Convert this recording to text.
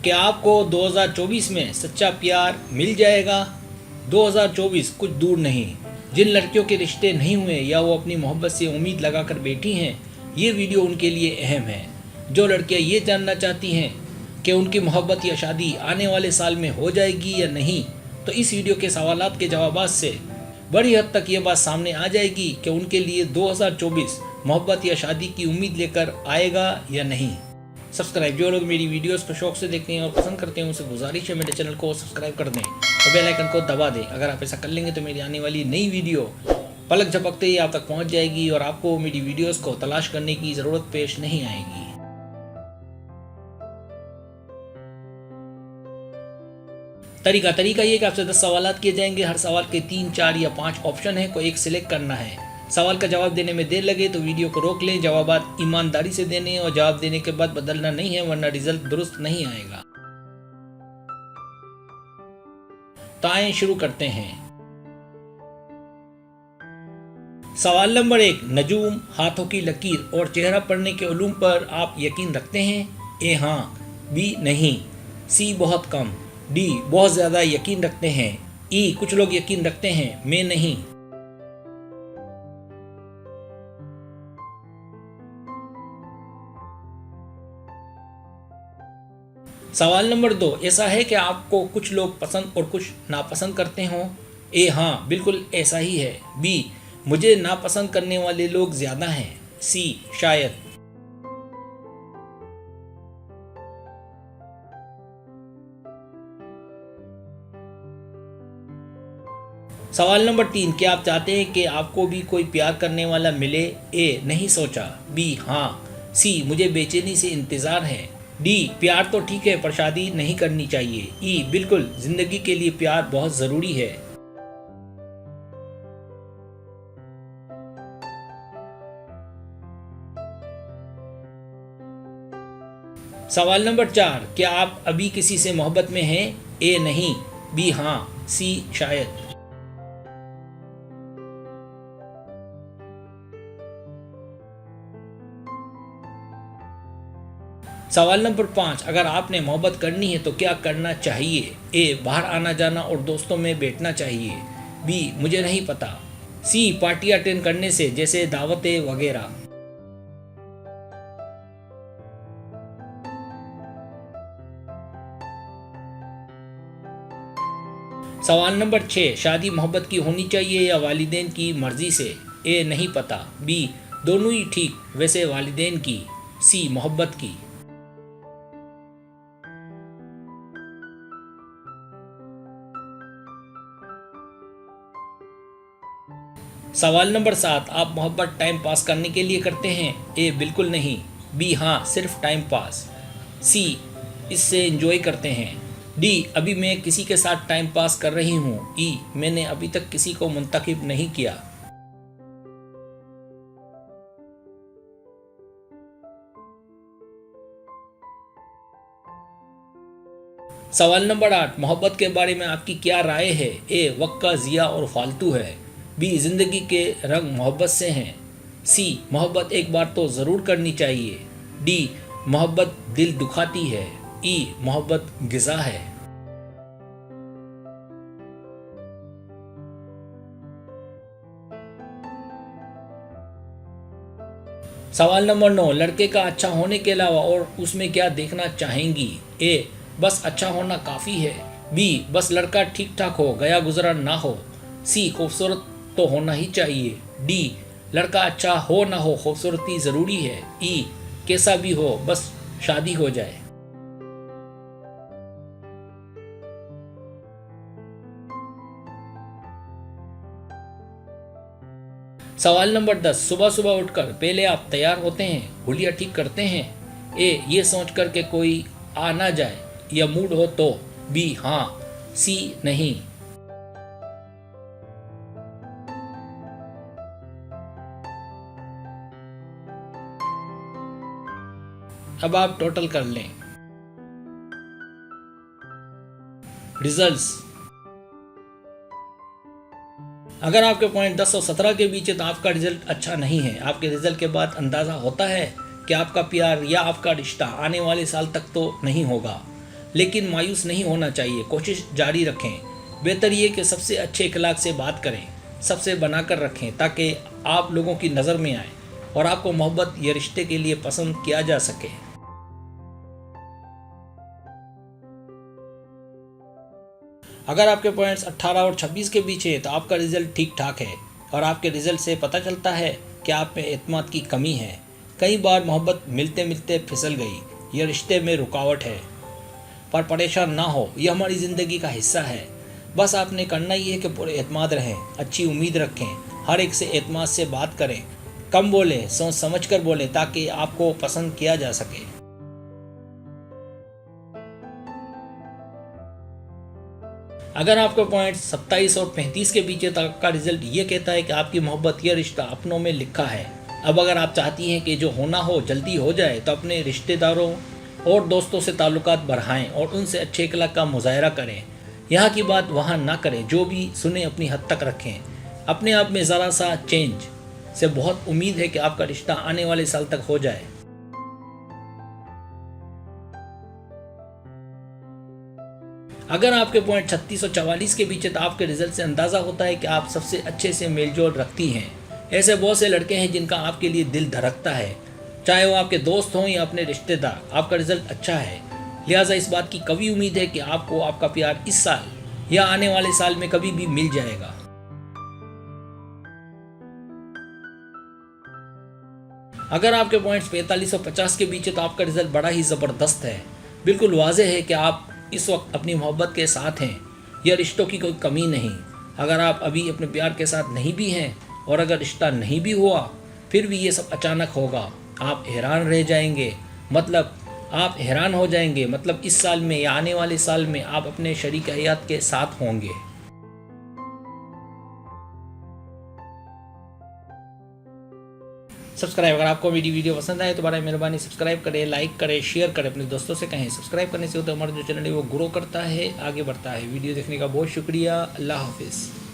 क्या आपको 2024 में सच्चा प्यार मिल जाएगा? 2024 कुछ दूर नहीं। जिन लड़कियों के रिश्ते नहीं हुए या वो अपनी मोहब्बत से उम्मीद लगाकर बैठी हैं, ये वीडियो उनके लिए अहम है। जो लड़कियां ये जानना चाहती हैं कि उनकी मोहब्बत या शादी आने वाले साल में हो जाएगी या नहीं, तो इस वीडियो के सवालात के जवाबात से बड़ी हद तक ये बात सामने आ जाएगी कि उनके लिए 2024 मोहब्बत या शादी की उम्मीद लेकर आएगा या नहीं। सब्सक्राइब, जो लोग मेरी वीडियोस को शौक से देखते हैं और पसंद करते हैं उनसे गुजारिश है मेरे चैनल को सब्सक्राइब कर दें और बेल आइकन को दबा दें। अगर आप ऐसा कर लेंगे तो मेरी आने वाली नई वीडियो पलक झपकते ही आप तक पहुंच जाएगी और आपको मेरी वीडियोस को तलाश करने की ज़रूरत पेश नहीं आएगी। तरीका ये कि आपसे 10 सवालात किए जाएंगे। हर सवाल के 3, 4 या 5 ऑप्शन है, कोई एक सिलेक्ट करना है। सवाल का जवाब देने में देर लगे तो वीडियो को रोक लें। जवाबात ईमानदारी से देने और जवाब देने के बाद बदलना नहीं है, वरना रिजल्ट दुरुस्त नहीं आएगा। तो आइए शुरू करते हैं। सवाल नंबर 1, नजूम, हाथों की लकीर और चेहरा पढ़ने के उलूम पर आप यकीन रखते हैं? ए हाँ, बी नहीं, सी बहुत कम, डी बहुत ज़्यादा यकीन रखते हैं, ई कुछ लोग यकीन रखते हैं, मैं नहीं। सवाल नंबर 2, ऐसा है कि आपको कुछ लोग पसंद और कुछ नापसंद करते हों? ए हाँ, बिल्कुल ऐसा ही है। बी, मुझे नापसंद करने वाले लोग ज़्यादा हैं, सी शायद। सवाल नंबर 3, क्या आप चाहते हैं कि आपको भी कोई प्यार करने वाला मिले? ए नहीं सोचा, बी हाँ, सी मुझे बेचैनी से इंतज़ार है, डी प्यार तो ठीक है पर शादी नहीं करनी चाहिए, ई बिल्कुल जिंदगी के लिए प्यार बहुत ज़रूरी है। सवाल नंबर 4, क्या आप अभी किसी से मोहब्बत में हैं? ए नहीं, बी हाँ, सी शायद। सवाल नंबर 5, अगर आपने मोहब्बत करनी है तो क्या करना चाहिए? ए बाहर आना जाना और दोस्तों में बैठना चाहिए, बी मुझे नहीं पता, सी पार्टी अटेंड करने से जैसे दावतें वगैरह। सवाल नंबर 6, शादी मोहब्बत की होनी चाहिए या वालिदैन की मर्जी से? ए नहीं पता, बी दोनों ही ठीक, वैसे वालिदैन की, सी मोहब्बत की। सवाल नंबर 7, आप मोहब्बत टाइम पास करने के लिए करते हैं? ए बिल्कुल नहीं, बी हाँ सिर्फ टाइम पास, सी इससे एंजॉय करते हैं, डी अभी मैं किसी के साथ टाइम पास कर रही हूँ, ई मैंने अभी तक किसी को मुंतखब नहीं किया। सवाल नंबर 8, मोहब्बत के बारे में आपकी क्या राय है? ए वक्त का ज़िया और फालतू है, बी ज़िंदगी के रंग मोहब्बत से हैं, सी मोहब्बत एक बार तो ज़रूर करनी चाहिए, डी मोहब्बत दिल दुखाती है, ई मोहब्बत ग़िज़ा है। सवाल नंबर 9, लड़के का अच्छा होने के अलावा और उसमें क्या देखना चाहेंगी? ए बस अच्छा होना काफ़ी है, बी बस लड़का ठीक ठाक हो, गया गुजरा ना हो, सी खूबसूरत तो होना ही चाहिए, डी लड़का अच्छा हो ना हो खूबसूरती ज़रूरी है, ई कैसा भी हो बस शादी हो जाए। सवाल नंबर 10, सुबह सुबह उठकर पहले आप तैयार होते हैं, हुलिया ठीक करते हैं? ए ये सोच कर के कोई आ ना जाए या मूड हो तो, बी हाँ, सी नहीं। अब आप टोटल कर लें रिजल्ट्स। अगर आपके पॉइंट 10 और 17 के बीच है तो आपका रिजल्ट अच्छा नहीं है। आपके रिजल्ट के बाद अंदाज़ा होता है कि आपका प्यार या आपका रिश्ता आने वाले साल तक तो नहीं होगा। लेकिन मायूस नहीं होना चाहिए, कोशिश जारी रखें। बेहतर ये कि सबसे अच्छे अखलाक से बात करें, सबसे बनाकर रखें ताकि आप लोगों की नज़र में आए और आपको मोहब्बत या रिश्ते के लिए पसंद किया जा सके। अगर आपके पॉइंट्स 18 और 26 के बीच हैं तो आपका रिजल्ट ठीक ठाक है और आपके रिजल्ट से पता चलता है कि आप में एतमाद की कमी है। कई बार मोहब्बत मिलते मिलते फिसल गई, यह रिश्ते में रुकावट है। पर परेशान ना हो, यह हमारी ज़िंदगी का हिस्सा है। बस आपने करना ही है कि पूरे एतमाद रहें, अच्छी उम्मीद रखें, हर एक से एतमाद से बात करें, कम बोलें, सोच समझ कर बोलें ताकि आपको पसंद किया जा सके। अगर आपका पॉइंट 27 और 35 के बीच तक का रिजल्ट ये कहता है कि आपकी मोहब्बत या रिश्ता अपनों में लिखा है। अब अगर आप चाहती हैं कि जो होना हो जल्दी हो जाए तो अपने रिश्तेदारों और दोस्तों से ताल्लुकात बढ़ाएं और उनसे अच्छे अखलाक का मुजाहरा करें। यहाँ की बात वहाँ ना करें, जो भी सुने अपनी हद तक रखें। अपने आप में ज़रा सा चेंज से बहुत उम्मीद है कि आपका रिश्ता आने वाले साल तक हो जाए। अगर आपके पॉइंट 36 और 44 के बीच है तो आपके रिजल्ट से अंदाज़ा होता है कि आप सबसे अच्छे से मेलजोल रखती हैं। ऐसे बहुत से लड़के हैं जिनका आपके लिए दिल धड़कता है, चाहे वो आपके दोस्त हों या अपने रिश्तेदार। आपका रिजल्ट अच्छा है, लिहाजा इस बात की कभी उम्मीद है कि आपको आपका प्यार इस साल या आने वाले साल में कभी भी मिल जाएगा। अगर आपके पॉइंट्स 45 और 50 के बीच है तो आपका रिजल्ट बड़ा ही ज़बरदस्त है। बिल्कुल वाज़ेह है कि आप इस वक्त अपनी मोहब्बत के साथ हैं, यह रिश्तों की कोई कमी नहीं। अगर आप अभी अपने प्यार के साथ नहीं भी हैं और अगर रिश्ता नहीं भी हुआ फिर भी ये सब अचानक होगा, आप हैरान रह जाएंगे। आप हैरान हो जाएंगे, मतलब इस साल में या आने वाले साल में आप अपने शरीक हयात के साथ होंगे। सब्सक्राइब, अगर आपको मेरी वीडियो पसंद आए तो बड़ा मेहरबानी सब्सक्राइब करें, लाइक करें, शेयर करें, अपने दोस्तों से कहें। सब्सक्राइब करने से होता है हमारा जो चैनल है वो ग्रो करता है, आगे बढ़ता है। वीडियो देखने का बहुत शुक्रिया। अल्लाह हाफिज़।